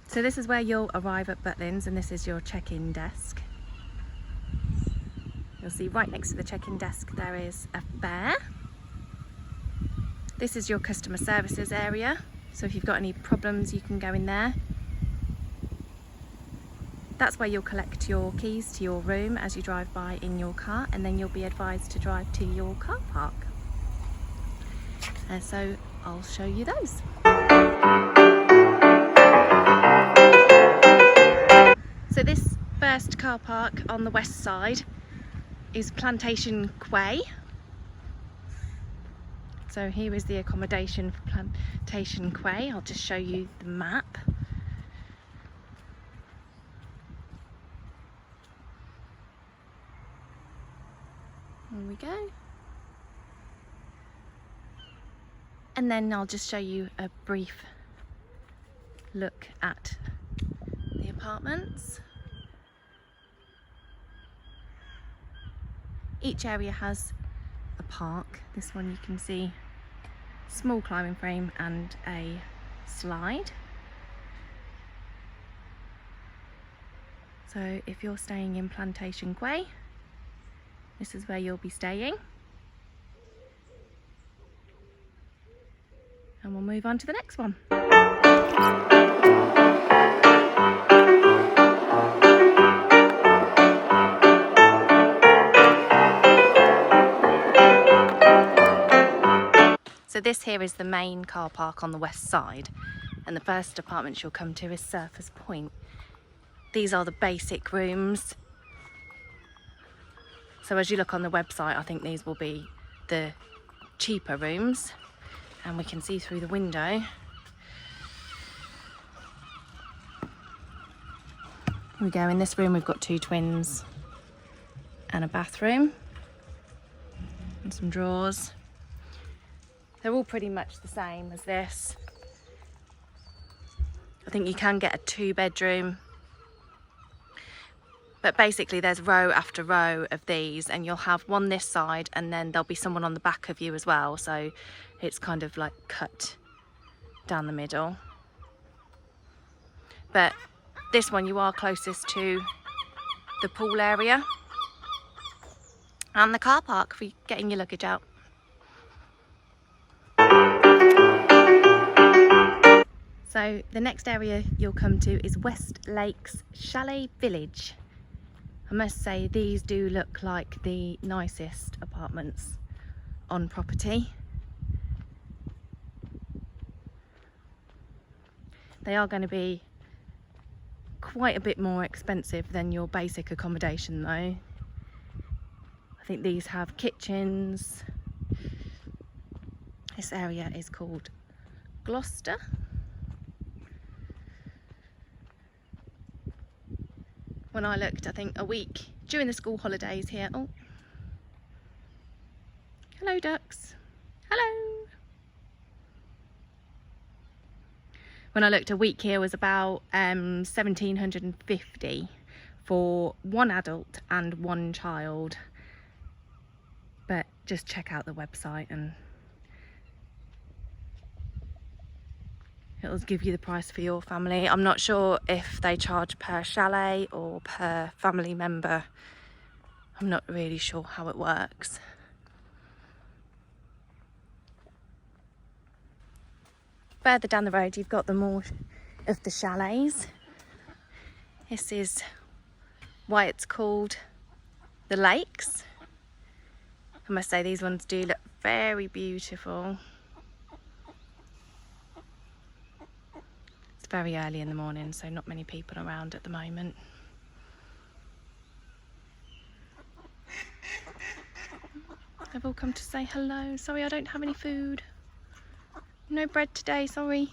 So this is where you'll arrive at Butlins, and this is your check-in desk. You'll see right next to the check-in desk there is a fare. This is your customer services area, so if you've got any problems you can go in there. That's where you'll collect your keys to your room as you drive by in your car, and then you'll be advised to drive to your car park. And so I'll show you those. So this first car park on the west side is Plantation Quay. So here is the accommodation for Plantation Quay. I'll just show you the map. There we go. And then I'll just show you a brief look at the apartments. Each area has a park. This one you can see small climbing frame and a slide. So if you're staying in Plantation Quay, this is where you'll be staying. And we'll move on to the next one. So this here is the main car park on the west side, and the first apartment you'll come to is Surfers Point. These are the basic rooms. So as you look on the website, I think these will be the cheaper rooms, and we can see through the window. Here we go. In this room we've got 2 twins and a bathroom and some drawers. They're all pretty much the same as this. I think you can get a 2-bedroom, but basically there's row after row of these, and you'll have one this side and then there'll be someone on the back of you as well, so it's kind of like cut down the middle. But this one you are closest to the pool area and the car park for getting your luggage out. So the next area you'll come to is West Lakes Chalet Village. I must say these do look like the nicest apartments on property. They are going to be quite a bit more expensive than your basic accommodation though. I think these have kitchens. This area is called Gloucester. When I looked, I think a week during the school holidays here. Oh, hello ducks, hello. When I looked, a week here was about 1,750 for 1 adult and 1 child. But just check out the website and it'll give you the price for your family. I'm not sure if they charge per chalet or per family member. I'm not really sure how it works. Further down the road you've got the more of the chalets. This is why it's called the Lakes. I must say these ones do look very beautiful. It's very early in the morning, so not many people around at the moment. They've all come to say hello. Sorry, I don't have any food. No bread today, sorry.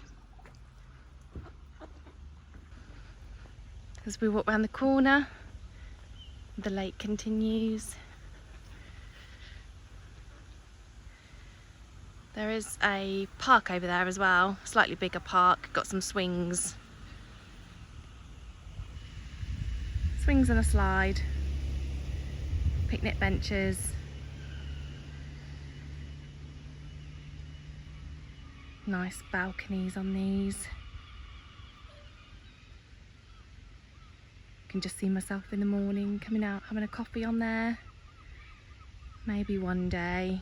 As we walk round the corner, the lake continues. There is a park over there as well, slightly bigger park, got some swings. Swings and a slide, picnic benches. Nice balconies on these. I can just see myself in the morning coming out, having a coffee on there. Maybe one day.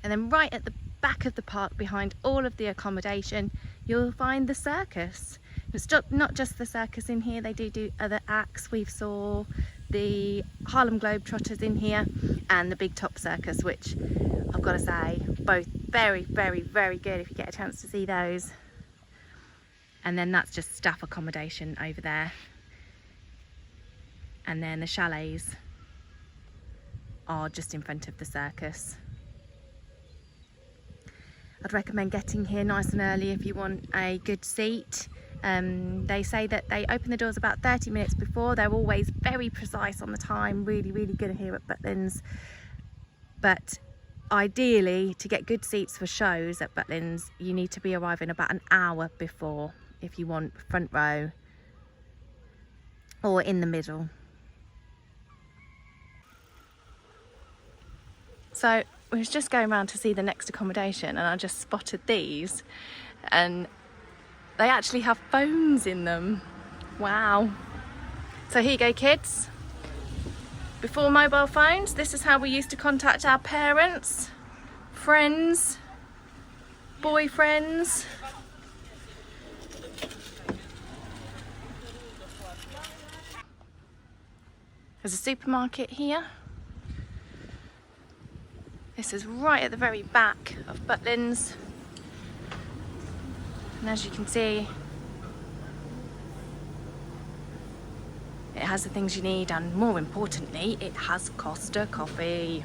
And then right at the back of the park, behind all of the accommodation, you'll find the circus. It's not just the circus in here, they do other acts. We saw the Harlem Globetrotters in here and the Big Top Circus, which I've got to say, both very, very, very good if you get a chance to see those. And then that's just staff accommodation over there. And then the chalets are just in front of the circus. I'd recommend getting here nice and early if you want a good seat. They say that they open the doors about 30 minutes before. They're always very precise on the time, really, really good here at Butlins. But ideally, to get good seats for shows at Butlins, you need to be arriving about an hour before if you want front row or in the middle. So we was just going around to see the next accommodation and I just spotted these, and they actually have phones in them. Wow. So here you go, kids. Before mobile phones, this is how we used to contact our parents, friends, boyfriends. There's a supermarket here. This is right at the very back of Butlins. And as you can see, it has the things you need, and more importantly, it has Costa coffee.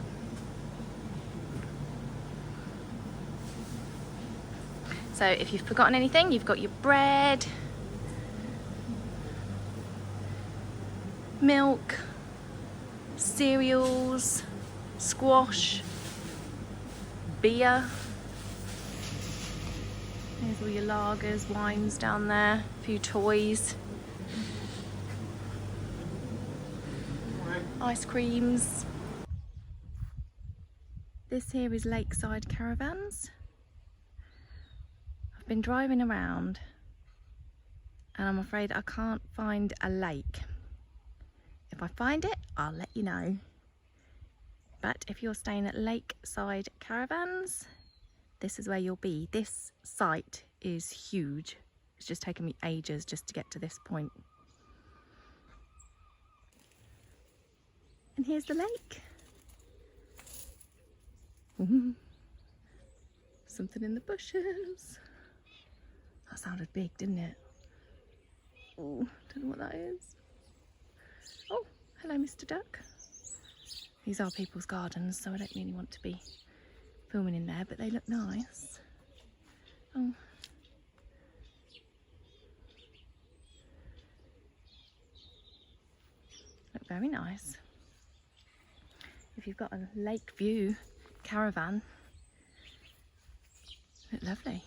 So if you've forgotten anything, you've got your bread, milk, cereals, squash, beer. There's all your lagers, wines down there, a few toys, ice creams. This here is Lakeside Caravans. I've been driving around and I'm afraid I can't find a lake. If I find it, I'll let you know. But if you're staying at Lakeside Caravans, this is where you'll be. This site is huge. It's just taken me ages just to get to this point. And here's the lake. Something in the bushes. That sounded big, didn't it? Oh, don't know what that is. Oh, hello, Mr. Duck. These are people's gardens, so I don't really want to be filming in there, but they look nice. Oh. Look very nice. If you've got a lake view caravan, look lovely.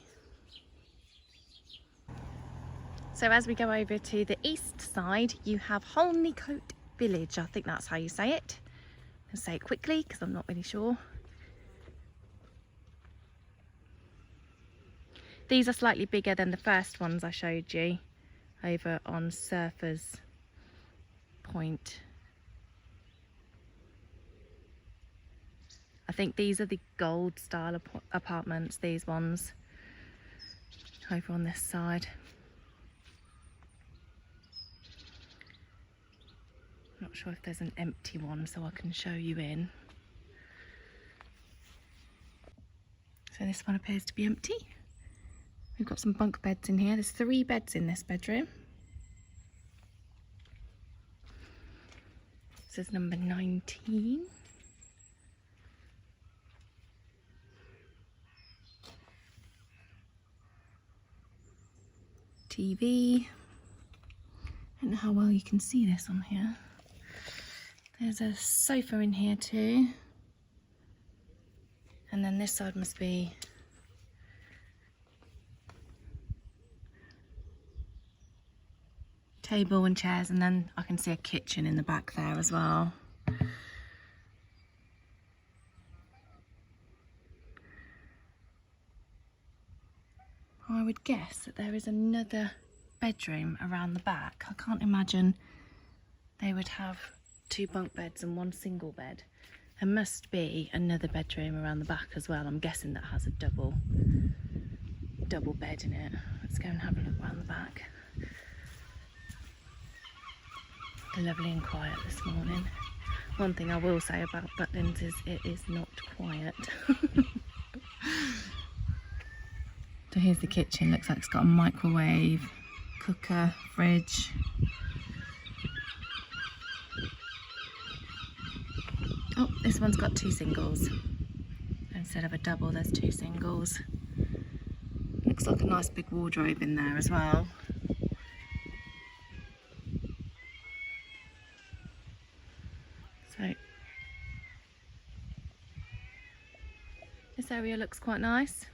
So as we go over to the east side, you have Holneycote Village. I think that's how you say it. I'll say it quickly because I'm not really sure. These are slightly bigger than the first ones I showed you over on Surfers Point. I think these are the gold style apartments, these ones over on this side. Not sure if there's an empty one so I can show you in. So this one appears to be empty. We've got some bunk beds in here. There's 3 beds in this bedroom. This is number 19. TV. I don't know how well you can see this on here. There's a sofa in here too. And then this side must be table and chairs, and then I can see a kitchen in the back there as well. would guess that there is another bedroom around the back. I can't imagine they would have 2 bunk beds and 1 single bed. There must be another bedroom around the back as well. I'm guessing that has a double bed in it. Let's go and have a look around the back. Lovely and quiet this morning. One thing I will say about Butlins is it is not quiet. So here's the kitchen. Looks like it's got a microwave, cooker, fridge. Oh, this one's got 2 singles. Instead of a double, there's 2 singles. Looks like a nice big wardrobe in there as well. So this area looks quite nice.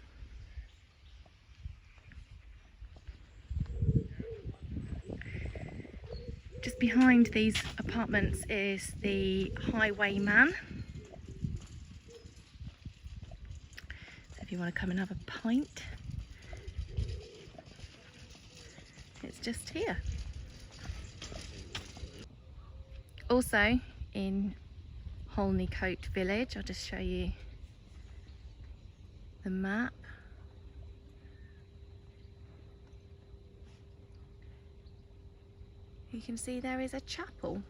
Just behind these apartments is the Highwayman. So if you want to come and have a pint, it's just here. Also in Holneycote Village, I'll just show you the map. You can see there is a chapel,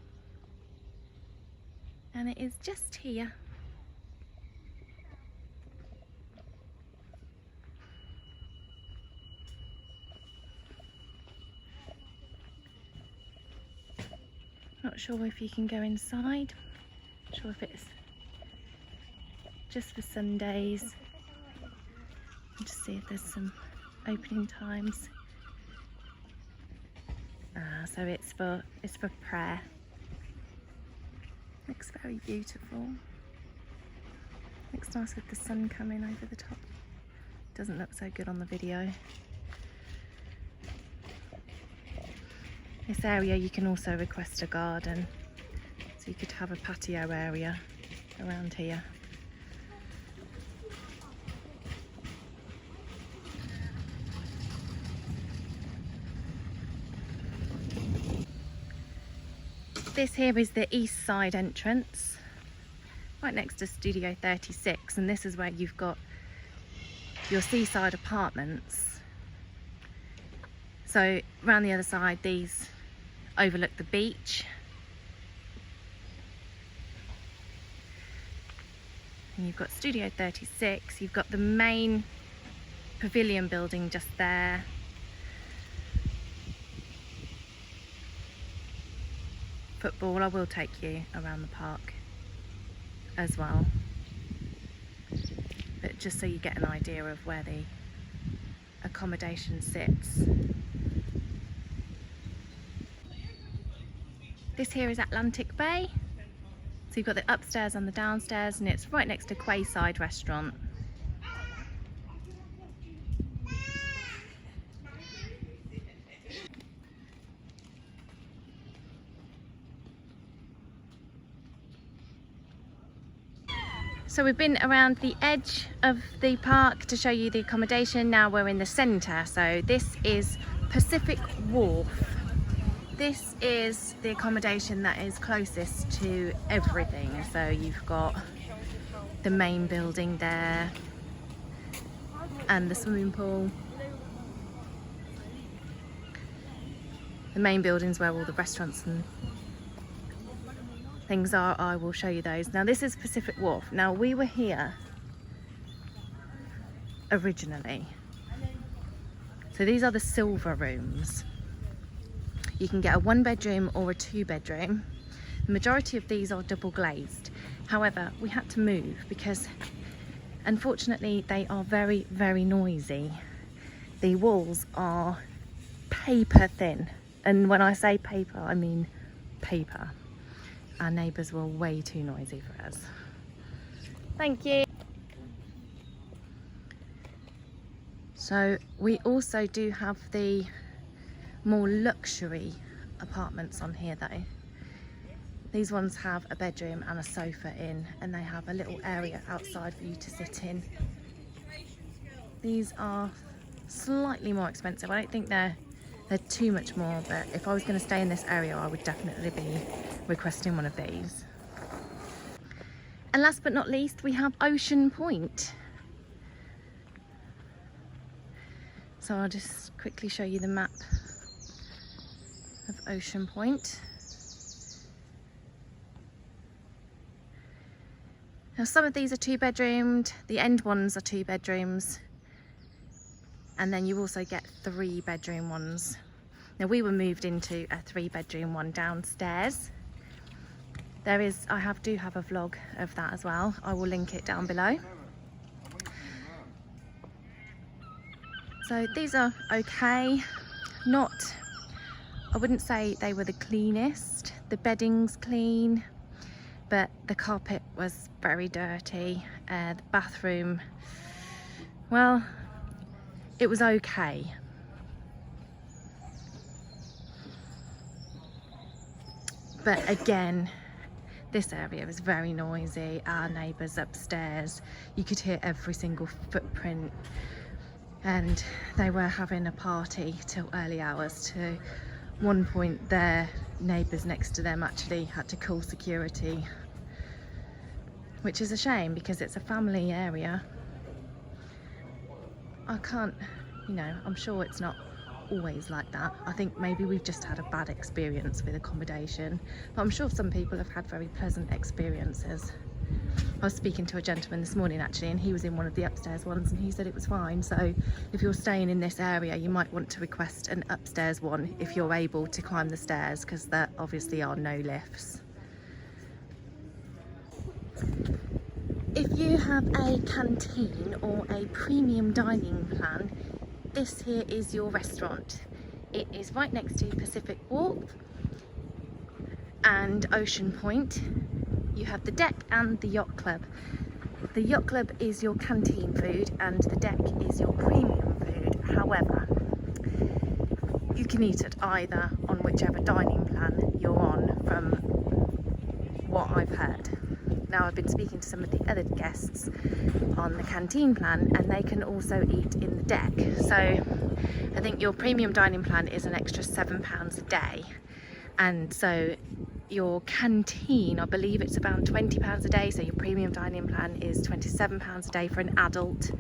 and it is just here. Not sure if you can go inside. Not sure if it's just for Sundays. I'll just see if there's some opening times. So it's for prayer. Looks very beautiful. Looks nice with the sun coming over the top. Doesn't look so good on the video. This area you can also request a garden, so you could have a patio area around here. This here is the east side entrance, right next to Studio 36, and this is where you've got your seaside apartments. So around the other side, these overlook the beach. And you've got Studio 36, you've got the main pavilion building just there. Football, I will take you around the park as well, but just so you get an idea of where the accommodation sits. This here is Atlantic Bay, so you've got the upstairs and the downstairs, and it's right next to Quayside Restaurant. So we've been around the edge of the park to show you the accommodation. Now we're in the centre. So this is Pacific Wharf. This is the accommodation that is closest to everything. So you've got the main building there and the swimming pool. The main building's where all the restaurants and things are. I will show you those. Now this is Pacific Wharf. Now we were here originally. So these are the silver rooms. You can get a 1-bedroom or a 2-bedroom. The majority of these are double glazed. However, we had to move because unfortunately they are very, very noisy. The walls are paper thin. And when I say paper, I mean paper. Our neighbours were way too noisy for us. Thank you. So we also do have the more luxury apartments on here though. These ones have a bedroom and a sofa in, and they have a little area outside for you to sit in. These are slightly more expensive. I don't think they're too much more, but if I was going to stay in this area, I would definitely be requesting one of these. And last but not least, we have Ocean Point. So I'll just quickly show you the map of Ocean Point. Now some of these are 2-bedroomed, the end ones are 2 bedrooms, and then you also get 3-bedroom ones. Now we were moved into a 3-bedroom one downstairs. I do have a vlog of that as well. I will link it down below. So these are okay. I wouldn't say they were the cleanest. The bedding's clean, but the carpet was very dirty. The bathroom, well, it was okay. But again, this area was very noisy. Our neighbours upstairs, you could hear every single footprint, and they were having a party till early hours. To one point, their neighbours next to them actually had to call security, which is a shame because it's a family area. I can't, I'm sure it's not always like that. I think maybe we've just had a bad experience with accommodation, but I'm sure some people have had very pleasant experiences. I was speaking to a gentleman this morning actually, and he was in one of the upstairs ones and he said it was fine. So if you're staying in this area, you might want to request an upstairs one if you're able to climb the stairs, because there obviously are no lifts. If you have a canteen or a premium dining plan, this here is your restaurant. It is right next to Pacific Walk and Ocean Point. You have the deck and the yacht club. The yacht club is your canteen food and the deck is your premium food. However, you can eat at either on whichever dining plan you're on, from what I've heard. Now, I've been speaking to some of the other guests on the canteen plan, and they can also eat in the deck. So I think your premium dining plan is an extra £7 a day, and so your canteen, I believe it's around £20 a day, so your premium dining plan is £27 a day for an adult.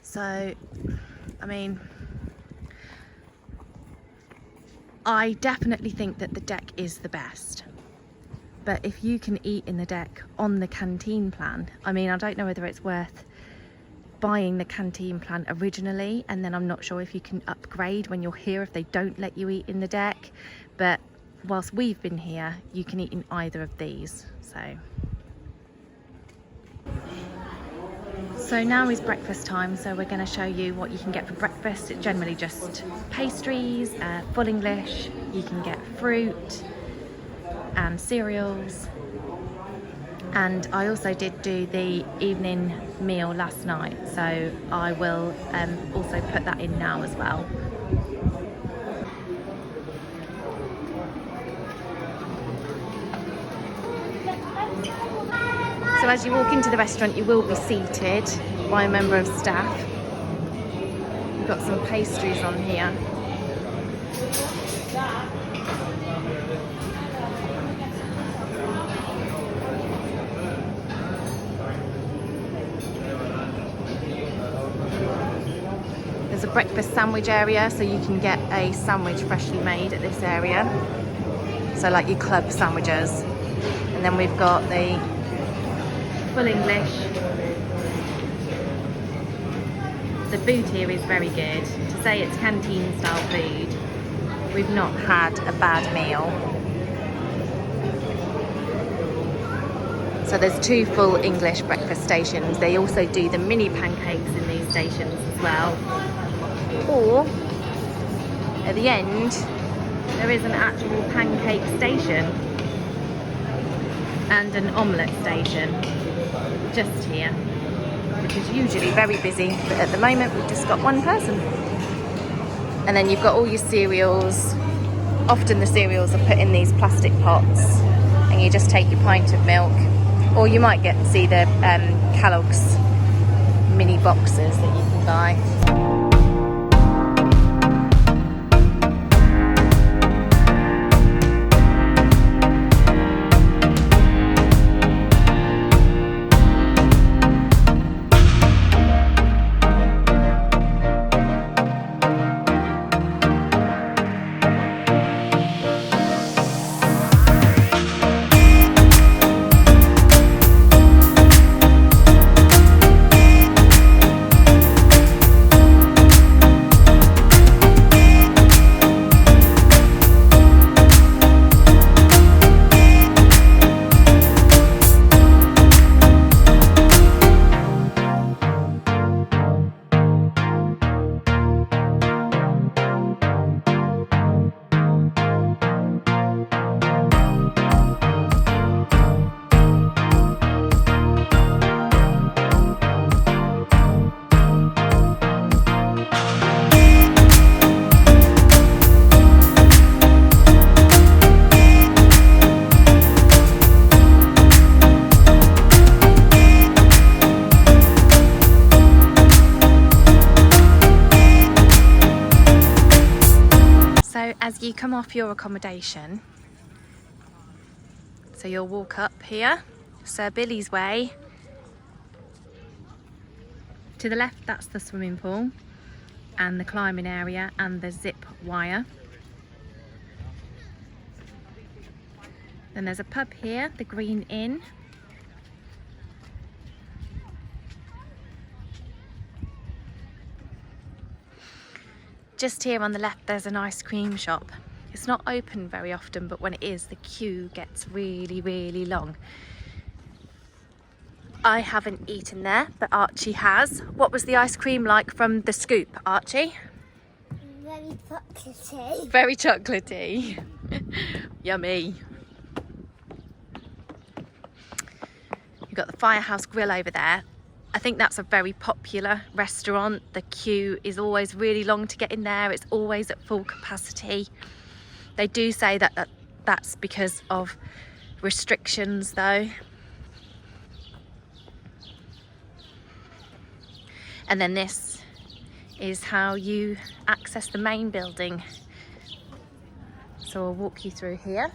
So I mean, I definitely think that the deck is the best, but if you can eat in the deck on the canteen plan, I mean, I don't know whether it's worth buying the canteen plan originally, and then I'm not sure if you can upgrade when you're here if they don't let you eat in the deck. But whilst we've been here, you can eat in either of these. So now is breakfast time, so we're going to show you what you can get for breakfast. It's generally just pastries, full English. You can get fruit and cereals. And I also did do the evening meal last night, so I will also put that in now as well. So as you walk into the restaurant, you will be seated by a member of staff. We've got some pastries on here. There's a breakfast sandwich area, so you can get a sandwich freshly made at this area. So like your club sandwiches. And then we've got the full English. The food here is very good. To say it's canteen style food, we've not had a bad meal. So there's 2 full English breakfast stations. They also do the mini pancakes in these stations as well. Or at the end, there is an actual pancake station and an omelette station just here, which is usually very busy, but at the moment we've just got one person. And then you've got all your cereals. Often the cereals are put in these plastic pots, and you just take your pint of milk, or you might see the Kellogg's mini boxes that you can buy. So as you come off your accommodation, so you'll walk up here, Sir Billy's Way. To the left, that's the swimming pool and the climbing area and the zip wire. Then there's a pub here, the Green Inn. Just here on the left, there's an ice cream shop. It's not open very often, but when it is, the queue gets really, really long. I haven't eaten there, but Archie has. What was the ice cream like from the scoop, Archie? Very chocolatey. Very chocolatey. Yummy. You've got the Firehouse Grill over there. I think that's a very popular restaurant. The queue is always really long to get in there. It's always at full capacity. They do say that that's because of restrictions though. And then this is how you access the main building. So I'll walk you through here.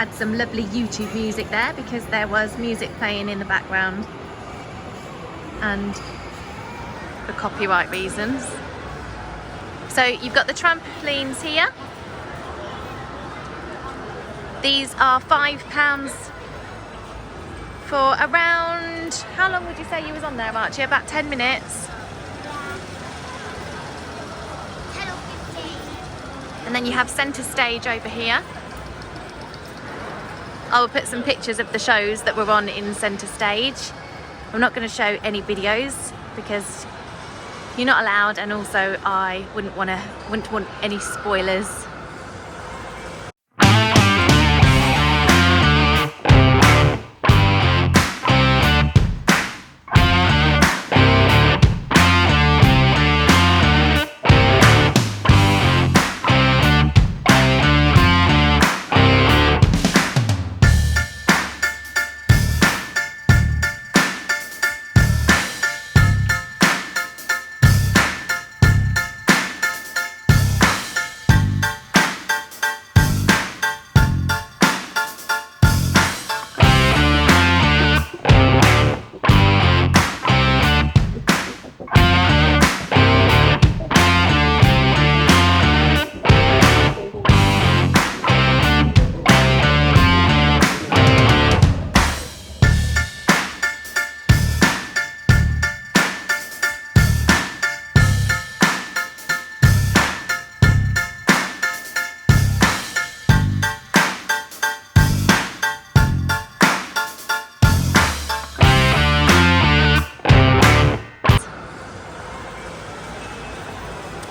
had some lovely YouTube music there because there was music playing in the background, and for copyright reasons. So you've got the trampolines here. These are £5 for around, how long would you say you was on there, Archie? About 10 minutes. Yeah. 10 or 15. And then you have centre stage over here. I will put some pictures of the shows that were on in centre stage. I'm not going to show any videos because you're not allowed, and also I wouldn't want any spoilers.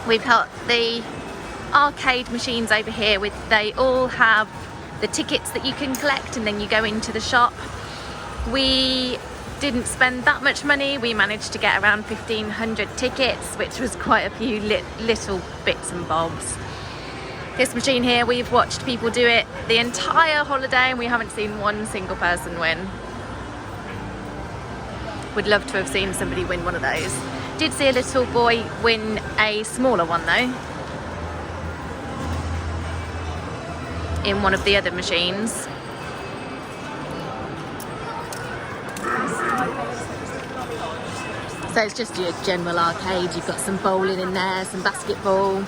We've got the arcade machines over here. They all have the tickets that you can collect, and then you go into the shop. We didn't spend that much money. We managed to get around 1,500 tickets, which was quite a few little bits and bobs. This machine here, we've watched people do it the entire holiday and we haven't seen one single person win. Would love to have seen somebody win one of those. Did see a little boy win a smaller one though, in one of the other machines. So it's just your general arcade. You've got some bowling in there, some basketball,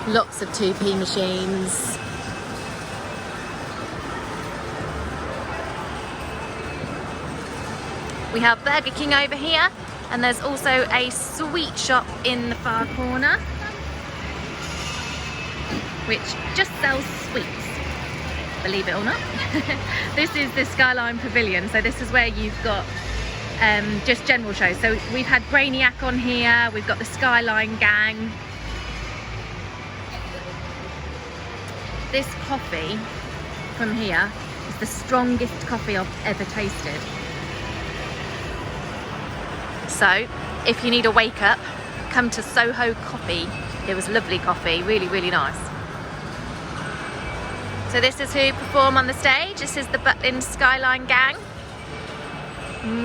lots of 2p machines. We have Burger King over here, and there's also a sweet shop in the far corner which just sells sweets, believe it or not. This is the Skyline Pavilion, so this is where you've got just general shows. So we've had Brainiac on here, we've got the Skyline Gang. This coffee from here is the strongest coffee I've ever tasted. So if you need a wake up, come to Soho Coffee. It was lovely coffee, really, really nice. So this is who perform on the stage. This is the Butlins Skyline Gang.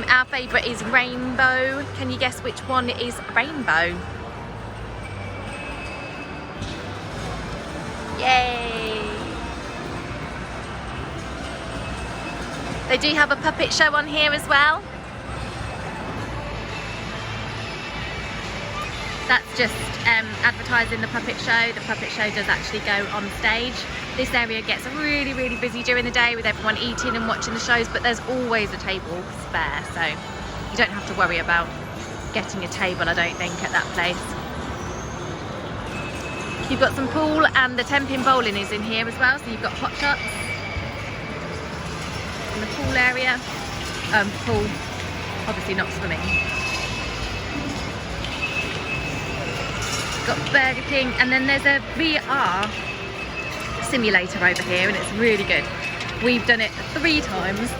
Our favourite is Rainbow. Can you guess which one is Rainbow? Yay! They do have a puppet show on here as well. That's just advertising the puppet show. The puppet show does actually go on stage. This area gets really, really busy during the day with everyone eating and watching the shows, but there's always a table spare, so you don't have to worry about getting a table, I don't think, at that place. You've got some pool, and the 10-pin bowling is in here as well, so you've got hot shots in the pool area. Pool, obviously not swimming. Got Burger King, and then there's a VR simulator over here, and it's really good. We've done it 3 times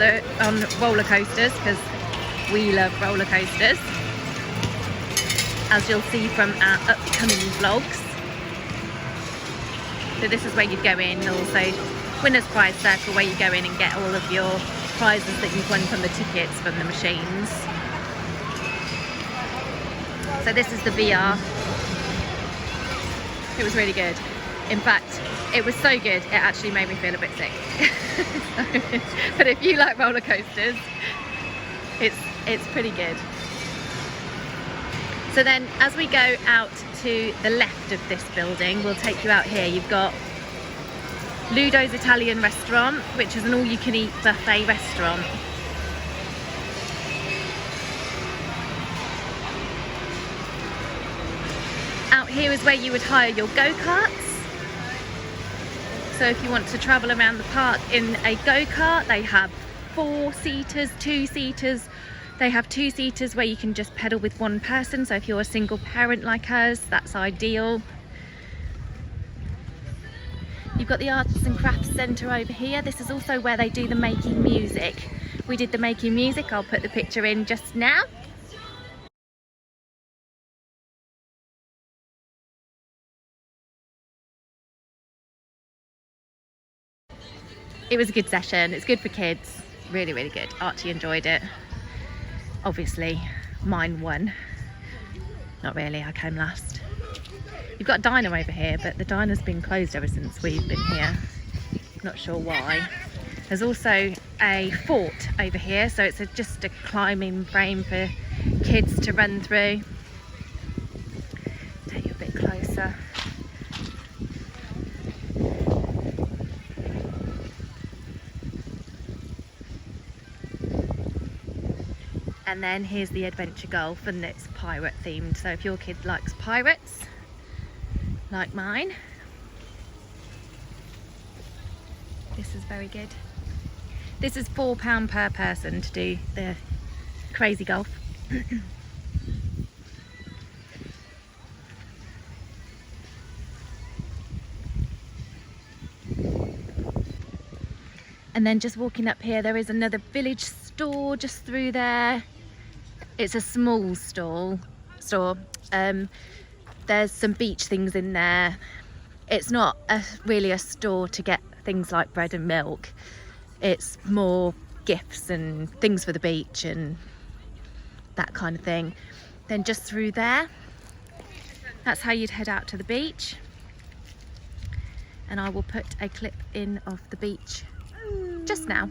on roller coasters because we love roller coasters, as you'll see from our upcoming vlogs. So this is where you'd go in, and also winner's prize circle, where you go in and get all of your prizes that you've won from the tickets from the machines. So this is the VR. It was really good. In fact, it was so good, it actually made me feel a bit sick. But if you like roller coasters, it's pretty good. So then as we go out to the left of this building, we'll take you out here. You've got Ludo's Italian restaurant, which is an all-you-can-eat buffet restaurant. Out here is where you would hire your go-karts. So if you want to travel around the park in a go-kart, they have 4-seaters, 2-seaters. They have 2-seaters where you can just pedal with one person. So if you're a single parent like us, that's ideal. You've got the Arts and Crafts Centre over here. This is also where they do the making music. We did the making music. I'll put the picture in just now. It was a good session. It's good for kids. Really, really good. Archie enjoyed it. Obviously, mine won. Not really, I came last. You've got a diner over here, but the diner's been closed ever since we've been here. Not sure why. There's also a fort over here, so it's just a climbing frame for kids to run through. Take you a bit closer. And then here's the adventure golf, and it's pirate themed. So if your kid likes pirates, like mine, this is very good. This is £4 per person to do the crazy golf. And then just walking up here, there is another village store just through there. It's a small store. There's some beach things in there. It's not really a store to get things like bread and milk. It's more gifts and things for the beach and that kind of thing. Then just through there, that's how you'd head out to the beach. And I will put a clip in of the beach just now.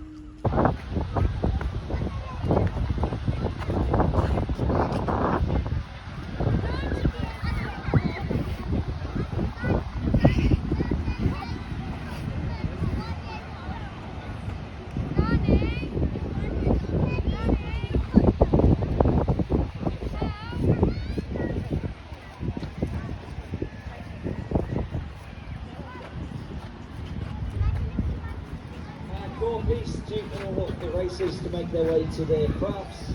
The racers to make their way to their crafts.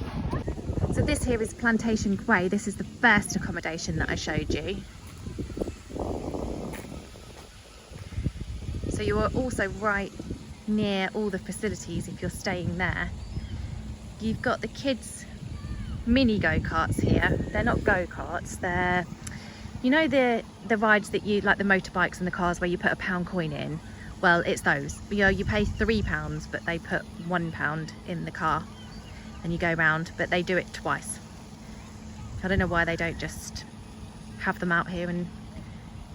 So this here is Plantation Quay. This is the first accommodation that I showed you. So you are also right near all the facilities if you're staying there. You've got the kids mini go-karts here. They're not go-karts, they're, you know, the rides that you like, the motorbikes and the cars where you put a £1 coin in. Well, it's those. You know, you pay £3, but they put £1 in the car and you go round, but they do it twice. I don't know why they don't just have them out here and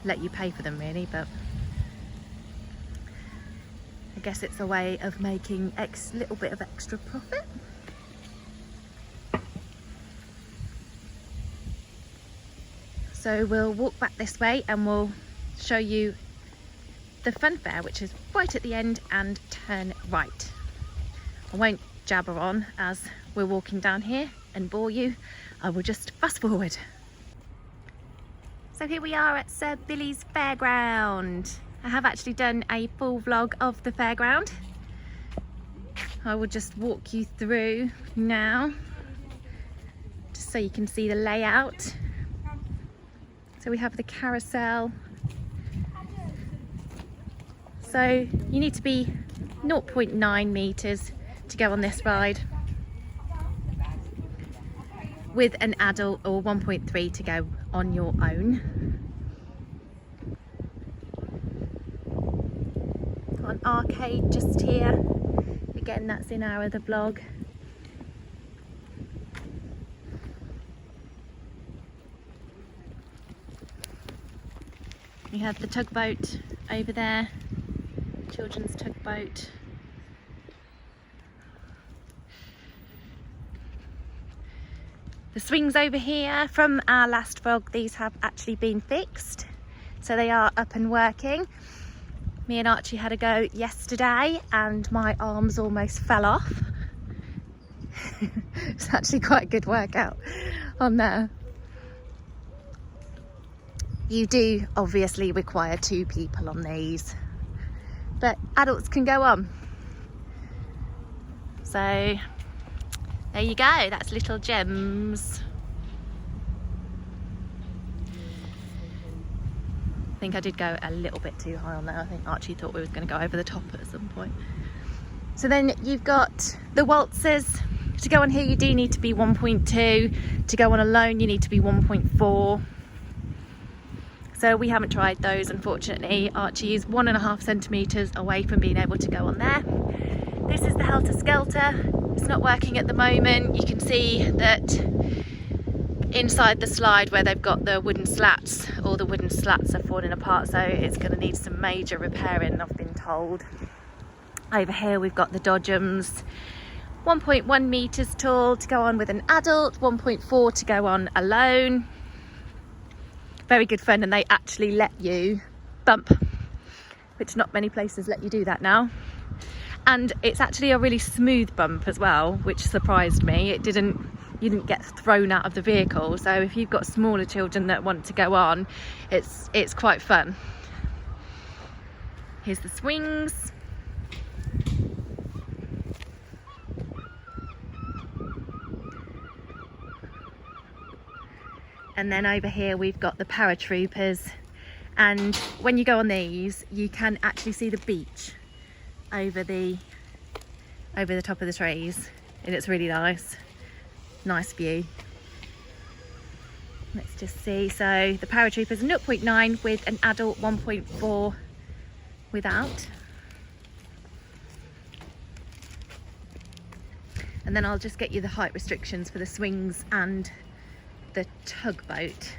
let you pay for them really, but I guess it's a way of making a little bit of extra profit. So we'll walk back this way and we'll show you the fun fair, which is right at the end, and turn right. I won't jabber on as we're walking down here and bore you. I will just fast forward. So here we are at Sir Billy's Fairground. I have actually done a full vlog of the fairground. I will just walk you through now, just so you can see the layout. So we have the carousel. So you need to be 0.9 meters to go on this ride, with an adult, or 1.3 to go on your own. Got an arcade just here. Again, that's in our other vlog. We have the tugboat over there, children's tugboat. The swings over here, from our last vlog, these have actually been fixed, so they are up and working. Me and Archie had a go yesterday and my arms almost fell off. It's actually quite a good workout on there. You do obviously require 2 people on these, but adults can go on. So there you go, that's Little Gems. I think I did go a little bit too high on there. I think Archie thought we was going to go over the top at some point. So then you've got the waltzers. To go on here you do need to be 1.2. To go on alone you need to be 1.4. So we haven't tried those, unfortunately. Archie is 1.5 centimetres away from being able to go on there. This is the Helter Skelter. It's not working at the moment. You can see that inside the slide where they've got the wooden slats, all the wooden slats are falling apart, so it's going to need some major repairing, I've been told. Over here we've got the Dodgems, 1.1 metres tall to go on with an adult, 1.4 to go on alone. Very good fun, and they actually let you bump, which not many places let you do that now. And it's actually a really smooth bump as well, which surprised me. You didn't get thrown out of the vehicle, so if you've got smaller children that want to go on, it's quite fun. Here's the swings. And then over here we've got the paratroopers, and when you go on these you can actually see the beach over the top of the trees, and it's really nice view. Let's just see. So the paratroopers are 0.9 with an adult, 1.4 without. And then I'll just get you the height restrictions for the swings and the tugboat.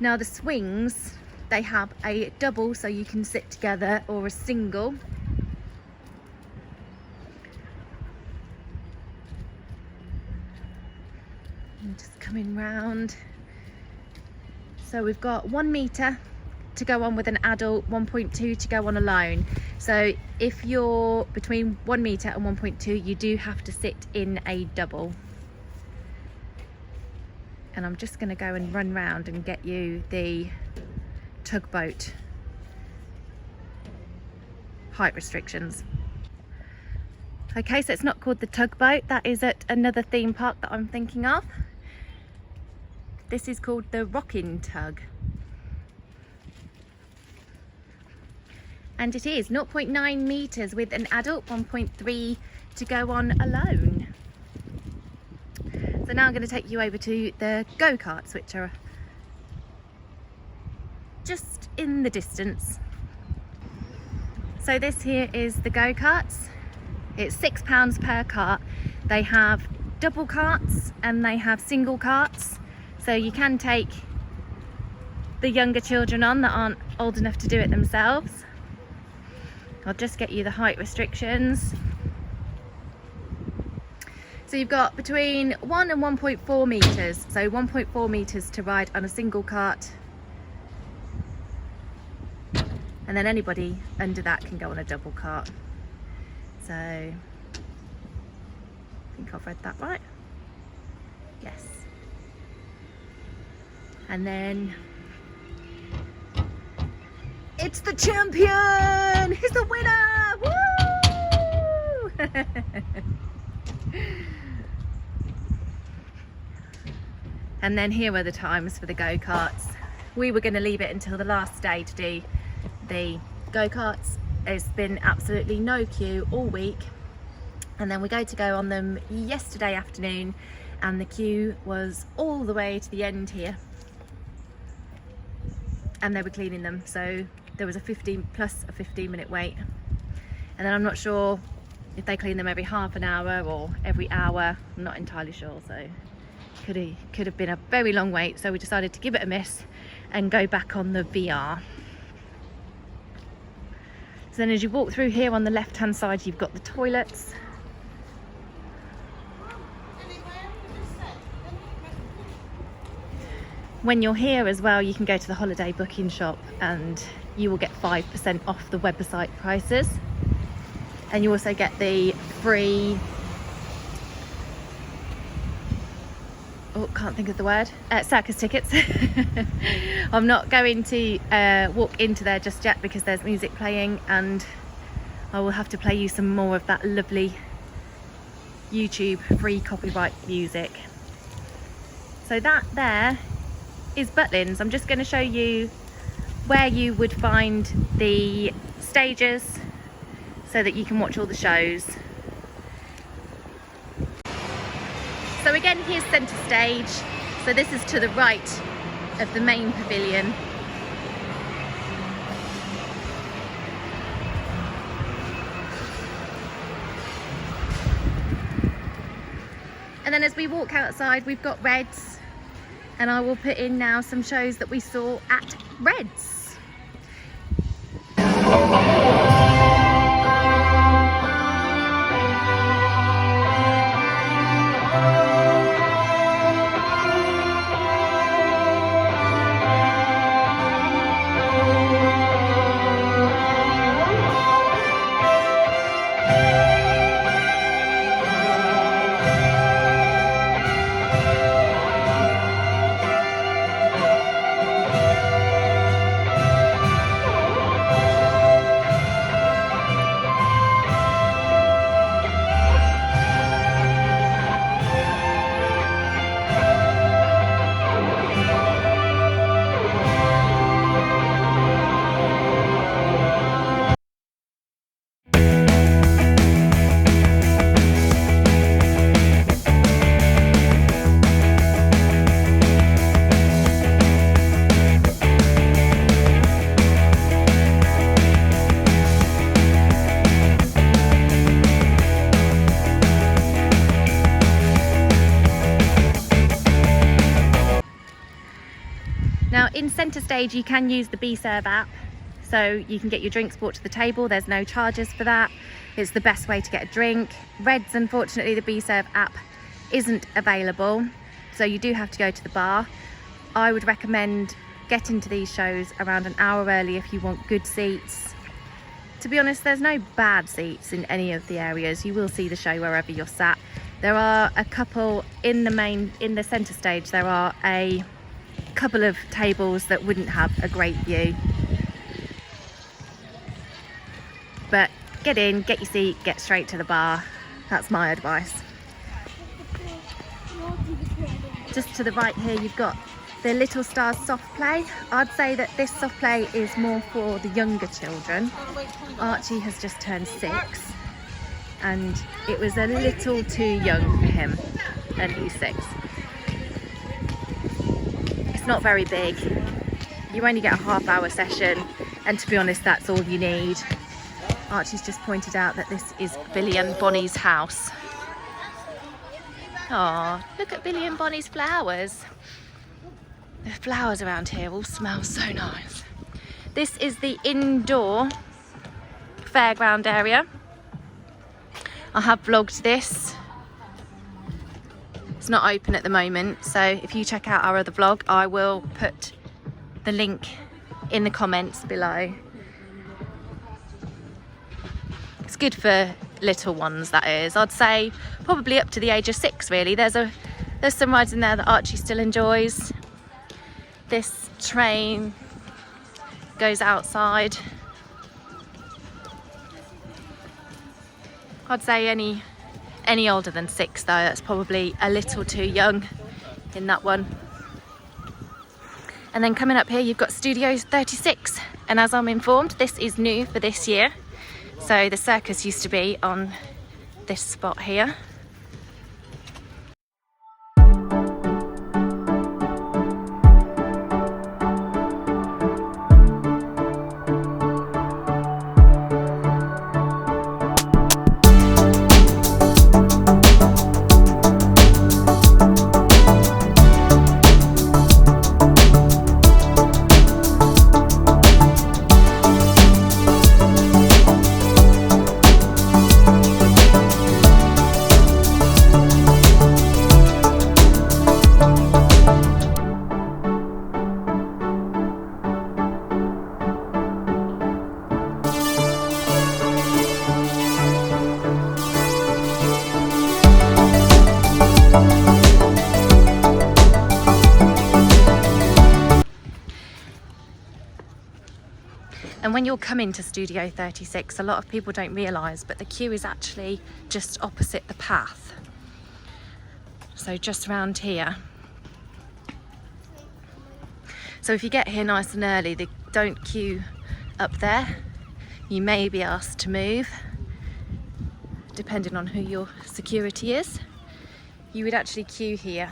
Now the swings, they have a double so you can sit together, or a single. I'm just coming round. So we've got 1 metre to go on with an adult, 1.2 to go on alone. So if you're between 1 metre and 1.2, you do have to sit in a double. And I'm just going to go and run round and get you the tugboat height restrictions. Okay, so it's not called the tugboat, that is at another theme park that I'm thinking of. This is called the Rocking Tug. And it is 0.9 metres with an adult, 1.3 to go on alone. So now I'm going to take you over to the go-karts, which are just in the distance. So this here is the go-karts. It's £6 per cart. They have double carts and they have single carts. So you can take the younger children on that aren't old enough to do it themselves. I'll just get you the height restrictions. So you've got between 1 and 1.4 metres. So 1.4 metres to ride on a single cart. And then anybody under that can go on a double cart. So I think I've read that right. Yes. And then it's the champion! He's the winner! Woo! And then here were the times for the go-karts. We were going to leave it until the last day to do the go-karts. There's been absolutely no queue all week. And then we go on them yesterday afternoon, and the queue was all the way to the end here. And they were cleaning them, so there was a 15 minute wait. And then I'm not sure if they clean them every half an hour or every hour. I'm not entirely sure, so could have been a very long wait. So we decided to give it a miss and go back on the VR. So then as you walk through here on the left hand side, you've got the toilets. When you're here as well, you can go to the holiday booking shop and you will get 5% off the website prices. And you also get the free, oh, can't think of the word, circus tickets. I'm not going to walk into there just yet because there's music playing, and I will have to play you some more of that lovely YouTube free copyright music. So that there is Butlins. I'm just going to show you where you would find the stages so that you can watch all the shows. So again, here's centre stage. So this is to the right of the main pavilion. And then as we walk outside, we've got Reds, and I will put in now some shows that we saw at Reds. Now in centre stage you can use the B-Serve app, so you can get your drinks brought to the table. There's no charges for that. It's the best way to get a drink. Reds, unfortunately, the B-Serve app isn't available, so you do have to go to the bar. I would recommend getting to these shows around an hour early if you want good seats. To be honest, there's no bad seats in any of the areas. You will see the show wherever you're sat. There are a couple in the centre stage. There are a couple of tables that wouldn't have a great view, but get in, get your seat, get straight to the bar. That's my advice. Just to the right here you've got the Little Stars soft play. I'd say that this soft play is more for the younger children. Archie has just turned 6 and it was a little too young for him, and he's 6. It's not very big. You only get a half-hour session, and to be honest, that's all you need. Archie's just pointed out that this is Billy and Bonnie's house. Oh, look at Billy and Bonnie's flowers. The flowers around here all smell so nice. This is the indoor fairground area. I have vlogged this. It's not open at the moment, so if you check out our other vlog, I will put the link in the comments below. It's good for little ones, that is. I'd say probably up to the age of 6 really. There's some rides in there that Archie still enjoys. This train goes outside. I'd say any older than 6 though, that's probably a little too young in that one. And then coming up here you've got Studio 36, and as I'm informed, this is new for this year. So the circus used to be on this spot here. And when you're coming to Studio 36, a lot of people don't realise, but the queue is actually just opposite the path. So just round here. So if you get here nice and early, they don't queue up there. You may be asked to move, depending on who your security is. You would actually queue here.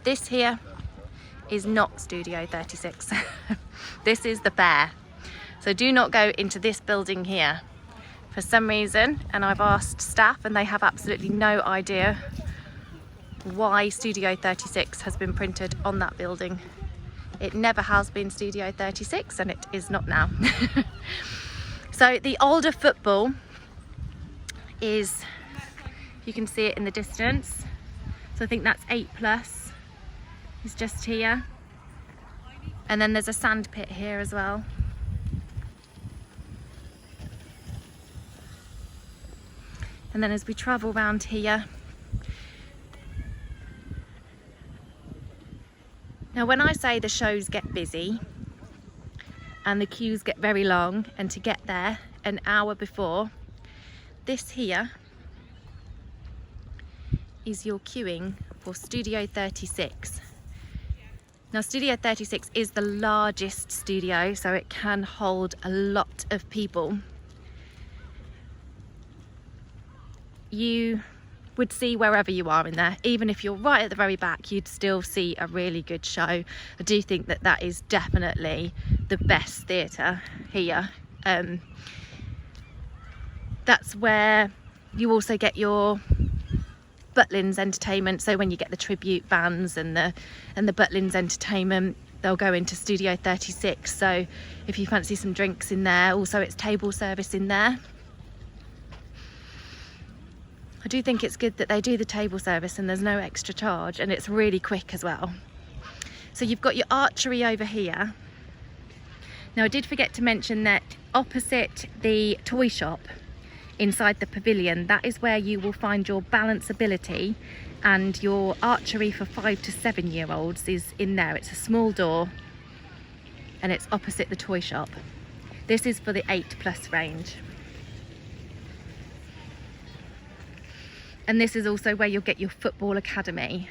This here is not Studio 36. This is the fair. So do not go into this building here. For some reason, and I've asked staff and they have absolutely no idea why Studio 36 has been printed on that building. It never has been Studio 36 and it is not now. So the older football is, you can see it in the distance. So I think that's 8+. It's just here. And then there's a sand pit here as well. And then as we travel round here, now when I say the shows get busy and the queues get very long, and to get there an hour before, this here is your queuing for Studio 36. Now Studio 36 is the largest studio, so it can hold a lot of people. You would see wherever you are in there, even if you're right at the very back, you'd still see a really good show. I do think that that is definitely the best theatre here. That's where you also get your Butlins entertainment. So when you get the tribute bands and the Butlins entertainment, they'll go into Studio 36. So if you fancy some drinks in there, also it's table service in there. I do think it's good that they do the table service and there's no extra charge, and it's really quick as well. So you've got your archery over here. Now I did forget to mention that opposite the toy shop inside the pavilion, that is where you will find your balance ability, and your archery for 5 to 7 year olds is in there. It's a small door and it's opposite the toy shop. This is for the 8+ range. And this is also where you'll get your football academy.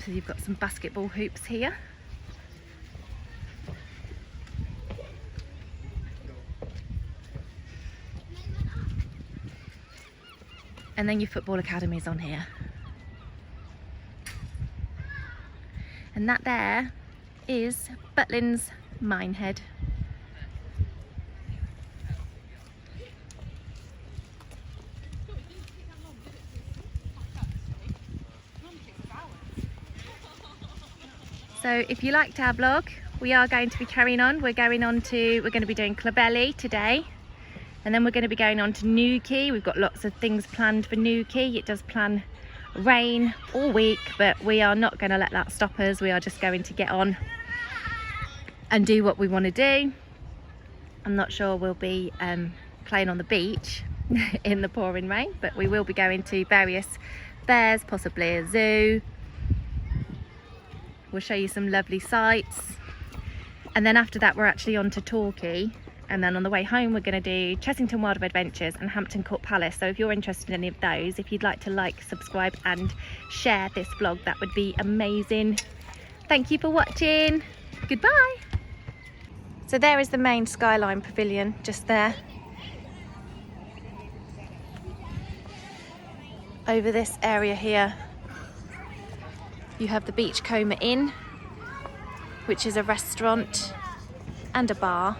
So you've got some basketball hoops here. And then your football academy is on here. And that there is Butlins Minehead. So if you liked our vlog, we are going to be carrying on. We're going to be doing Clovelly today. And then we're going to be going on to Newquay. We've got lots of things planned for Newquay. It does plan rain all week, but we are not going to let that stop us. We are just going to get on and do what we want to do. I'm not sure we'll be playing on the beach in the pouring rain, but we will be going to various fairs, possibly a zoo. We'll show you some lovely sights. And then after that, we're actually on to Torquay. And then on the way home, we're going to do Chessington Wild of Adventures and Hampton Court Palace. So if you're interested in any of those, if you'd like to like, subscribe and share this vlog, that would be amazing. Thank you for watching. Goodbye. So there is the main Skyline Pavilion, just there. Over this area here, you have the Beachcomber Inn, which is a restaurant and a bar.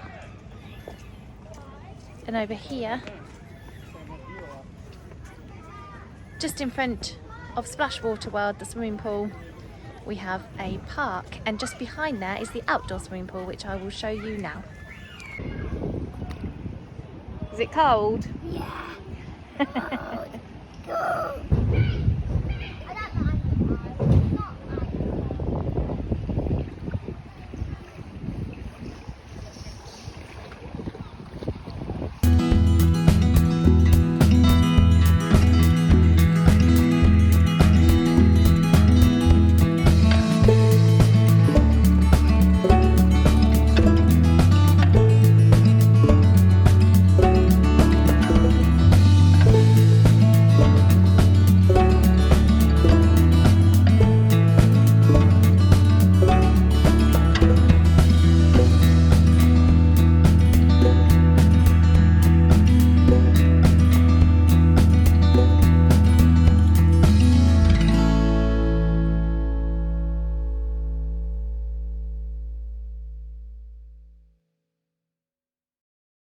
And over here, just in front of Splashwater World, the swimming pool, we have a park, and just behind there is the outdoor swimming pool, which I will show you now. Is it cold? Yeah. Cold. Cold.